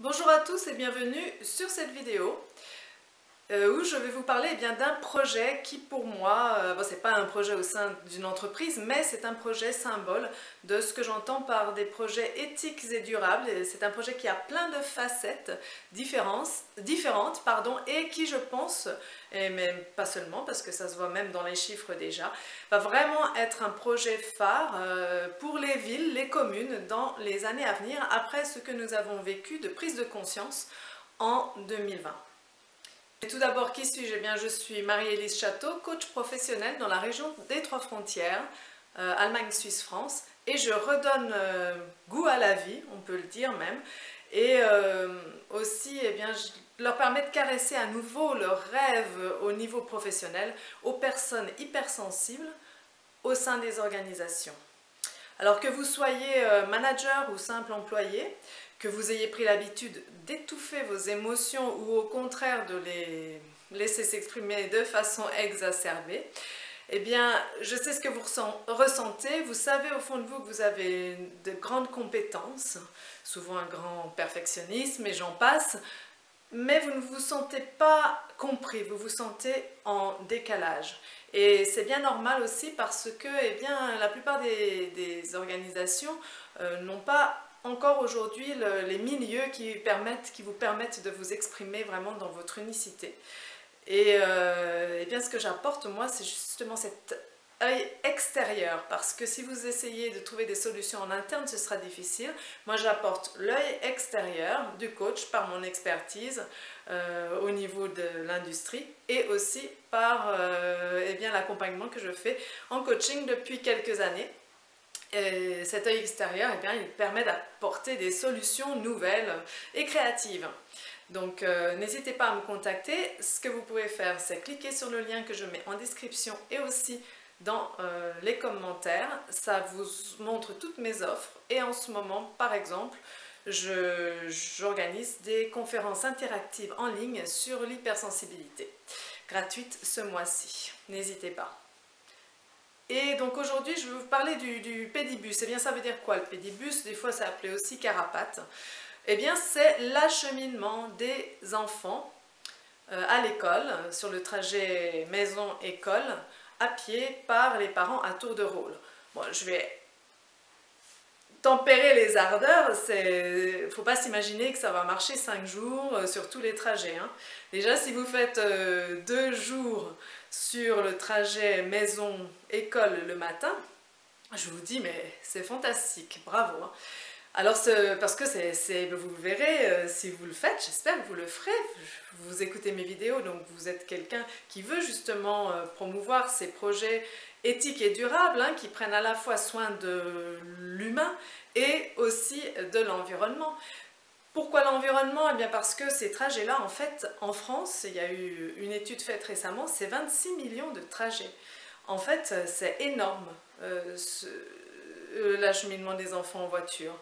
Bonjour à tous et bienvenue sur cette vidéo où je vais vous parler d'un projet qui pour moi, c'est pas un projet au sein d'une entreprise, mais c'est un projet symbole de ce que j'entends par des projets éthiques et durables. C'est un projet qui a plein de facettes différentes et qui je pense, et même pas seulement parce que ça se voit même dans les chiffres déjà, va vraiment être un projet phare pour les villes, les communes dans les années à venir après ce que nous avons vécu de prise de conscience en 2020. Et tout d'abord, qui suis-je? Eh bien, je suis Marie-Élise Château, coach professionnelle dans la région des Trois Frontières, Allemagne, Suisse, France, et je redonne goût à la vie, on peut le dire même, et aussi, je leur permets de caresser à nouveau leurs rêves au niveau professionnel aux personnes hypersensibles au sein des organisations. Alors que vous soyez manager ou simple employé, que vous ayez pris l'habitude d'étouffer vos émotions ou au contraire de les laisser s'exprimer de façon exacerbée, eh bien, je sais ce que vous ressentez, vous savez au fond de vous que vous avez de grandes compétences, souvent un grand perfectionnisme et j'en passe, mais vous ne vous sentez pas compris, vous vous sentez en décalage. Et c'est bien normal aussi parce que la plupart des organisations n'ont pas encore aujourd'hui les milieux qui vous permettent de vous exprimer vraiment dans votre unicité. Et ce que j'apporte moi, c'est justement cet œil extérieur, parce que si vous essayez de trouver des solutions en interne, ce sera difficile. Moi, j'apporte l'œil extérieur du coach par mon expertise au niveau de l'industrie et aussi par l'accompagnement que je fais en coaching depuis quelques années. Et cet œil extérieur, il permet d'apporter des solutions nouvelles et créatives. Donc n'hésitez pas à me contacter. Ce que vous pouvez faire, c'est cliquer sur le lien que je mets en description et aussi dans les commentaires. Ça vous montre toutes mes offres et en ce moment, par exemple, j'organise des conférences interactives en ligne sur l'hypersensibilité, gratuites ce mois-ci. N'hésitez pas. Et donc aujourd'hui, je vais vous parler du pédibus. Eh bien, ça veut dire quoi le pédibus? Des fois, c'est appelé aussi carapate. Eh bien, c'est l'acheminement des enfants à l'école, sur le trajet maison-école, à pied par les parents à tour de rôle. Bon, je vais tempérer les ardeurs, il ne faut pas s'imaginer que ça va marcher 5 jours sur tous les trajets. Hein. Déjà, si vous faites 2 jours sur le trajet maison-école le matin, je vous dis, mais c'est fantastique, bravo. Hein. Alors, parce que vous verrez, si vous le faites, j'espère que vous le ferez, vous écoutez mes vidéos, donc vous êtes quelqu'un qui veut justement promouvoir ces projets éthiques et durables, hein, qui prennent à la fois soin de l'humain et aussi de l'environnement. Pourquoi l'environnement? Eh bien parce que ces trajets-là, en fait, en France, il y a eu une étude faite récemment, c'est 26 millions de trajets. En fait, c'est énorme, l'acheminement des enfants en voiture.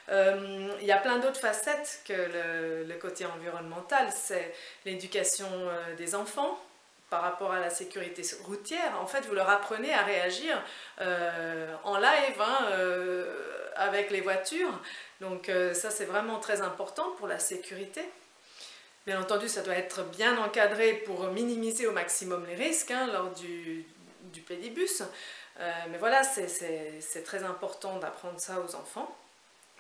Il y a plein d'autres facettes que le côté environnemental, c'est l'éducation des enfants par rapport à la sécurité routière. En fait, vous leur apprenez à réagir en live avec les voitures. Donc ça, c'est vraiment très important pour la sécurité. Bien entendu, ça doit être bien encadré pour minimiser au maximum les risques lors du pédibus. Mais voilà, c'est très important d'apprendre ça aux enfants.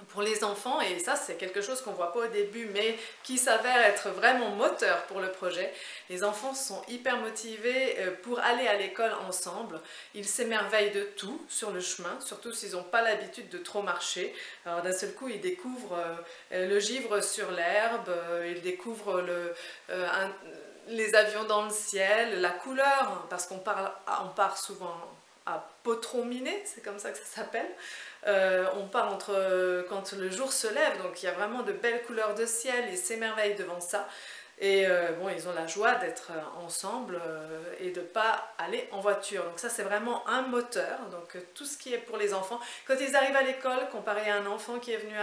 Pour les enfants, et ça c'est quelque chose qu'on ne voit pas au début, mais qui s'avère être vraiment moteur pour le projet, les enfants sont hyper motivés pour aller à l'école ensemble. Ils s'émerveillent de tout sur le chemin, surtout s'ils n'ont pas l'habitude de trop marcher. Alors d'un seul coup, ils découvrent le givre sur l'herbe, ils découvrent les avions dans le ciel, la couleur, parce qu'on part souvent à Potrominé, c'est comme ça que ça s'appelle. On part quand le jour se lève, donc il y a vraiment de belles couleurs de ciel, ils s'émerveillent devant ça. Et ils ont la joie d'être ensemble et de ne pas aller en voiture. Donc ça, c'est vraiment un moteur. Donc tout ce qui est pour les enfants. Quand ils arrivent à l'école, comparé à un enfant qui est venu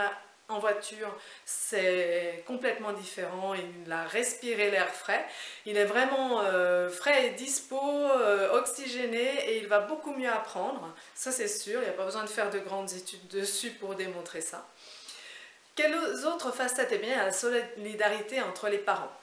en voiture, c'est complètement différent. Il a respiré l'air frais. Il est vraiment frais et dispo, oxygéné, et il va beaucoup mieux apprendre. Ça, c'est sûr. Il n'y a pas besoin de faire de grandes études dessus pour démontrer ça. Quelles autres facettes? Eh bien, la solidarité entre les parents.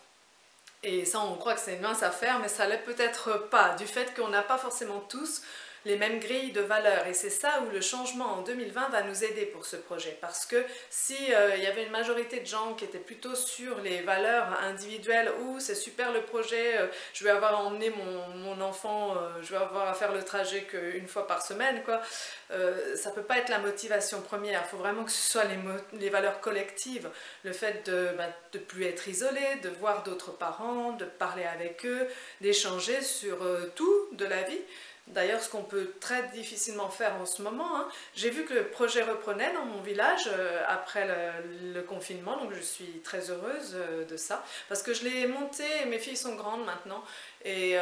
Et ça, on croit que c'est une mince affaire, mais ça l'est peut-être pas, du fait qu'on n'a pas forcément tous les mêmes grilles de valeurs. Et c'est ça où le changement en 2020 va nous aider pour ce projet. Parce que si il y avait une majorité de gens qui étaient plutôt sur les valeurs individuelles, ou c'est super le projet, je vais avoir à emmener mon enfant, je vais avoir à faire le trajet qu'une fois par semaine, quoi. Ça peut pas être la motivation première. Il faut vraiment que ce soit les valeurs collectives. Le fait de plus être isolé, de voir d'autres parents, de parler avec eux, d'échanger sur tout de la vie. D'ailleurs, ce qu'on peut très difficilement faire en ce moment, hein. J'ai vu que le projet reprenait dans mon village après le confinement, donc je suis très heureuse de ça, parce que je l'ai monté, mes filles sont grandes maintenant, et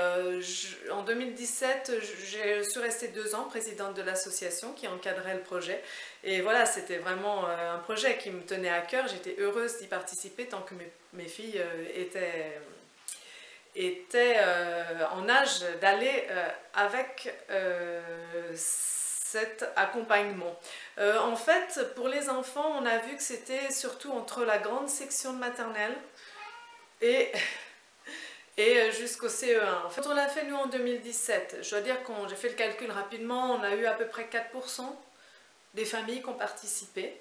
en 2017, je suis restée 2 ans présidente de l'association qui encadrait le projet, et voilà, c'était vraiment un projet qui me tenait à cœur, j'étais heureuse d'y participer tant que mes filles étaient en âge d'aller avec cet accompagnement. En fait, pour les enfants, on a vu que c'était surtout entre la grande section de maternelle et jusqu'au CE1. En fait, on l'a fait nous en 2017. Je dois dire que j'ai fait le calcul rapidement, on a eu à peu près 4% des familles qui ont participé.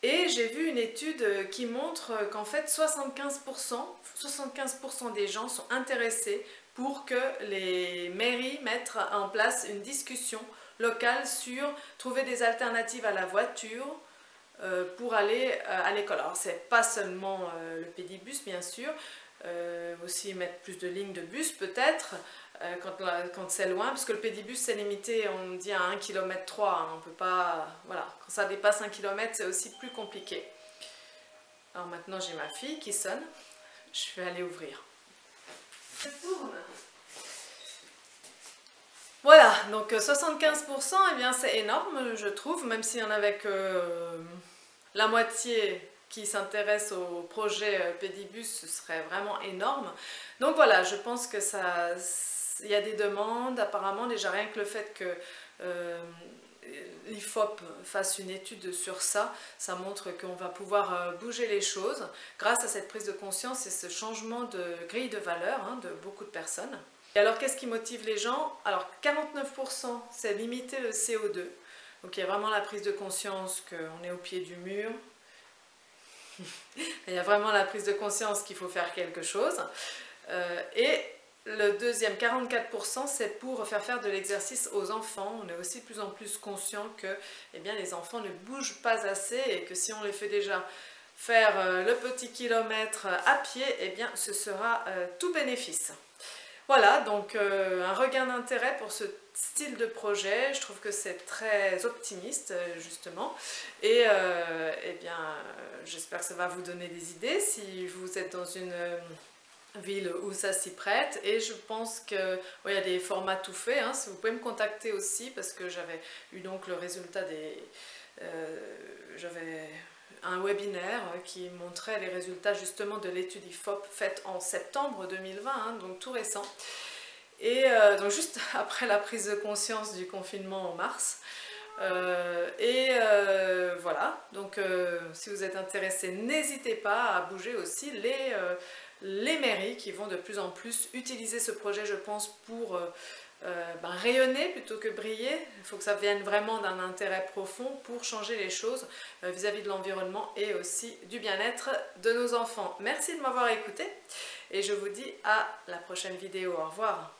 Et j'ai vu une étude qui montre qu'en fait 75% des gens sont intéressés pour que les mairies mettent en place une discussion locale sur trouver des alternatives à la voiture pour aller à l'école. Alors c'est pas seulement le pédibus bien sûr, aussi mettre plus de lignes de bus peut-être, quand c'est loin, parce que le pédibus c'est limité, on dit à 1,3 km, hein, on peut pas, voilà, quand ça dépasse 1 km c'est aussi plus compliqué. Alors maintenant j'ai ma fille qui sonne, je vais aller ouvrir. Elle tourne. Voilà, donc 75%, eh bien c'est énorme je trouve, même s'il y en avait que la moitié qui s'intéresse au projet Pédibus, ce serait vraiment énorme. Donc voilà, je pense que il y a des demandes, apparemment déjà rien que le fait que l'IFOP fasse une étude sur ça, ça montre qu'on va pouvoir bouger les choses grâce à cette prise de conscience et ce changement de grille de valeur de beaucoup de personnes. Et alors qu'est-ce qui motive les gens? Alors 49% c'est limiter le CO2, donc il y a vraiment la prise de conscience qu'on est au pied du mur. Il y a vraiment la prise de conscience qu'il faut faire quelque chose. Et le deuxième, 44%, c'est pour faire de l'exercice aux enfants. On est aussi de plus en plus conscient que les enfants ne bougent pas assez et que si on les fait déjà faire le petit kilomètre à pied, ce sera tout bénéfice. Voilà, donc un regain d'intérêt pour ce style de projet, je trouve que c'est très optimiste justement, et j'espère que ça va vous donner des idées si vous êtes dans une ville où ça s'y prête, et je pense qu'il y a des formats tout faits, hein, si vous pouvez me contacter aussi, parce que j'avais eu donc le résultat j'avais un webinaire qui montrait les résultats justement de l'étude IFOP faite en septembre 2020, hein, donc tout récent. Et donc juste après la prise de conscience du confinement en mars. Voilà, donc si vous êtes intéressé, n'hésitez pas à bouger aussi les mairies qui vont de plus en plus utiliser ce projet, je pense, pour rayonner plutôt que briller. Il faut que ça vienne vraiment d'un intérêt profond pour changer les choses vis-à-vis de l'environnement et aussi du bien-être de nos enfants. Merci de m'avoir écouté et je vous dis à la prochaine vidéo. Au revoir.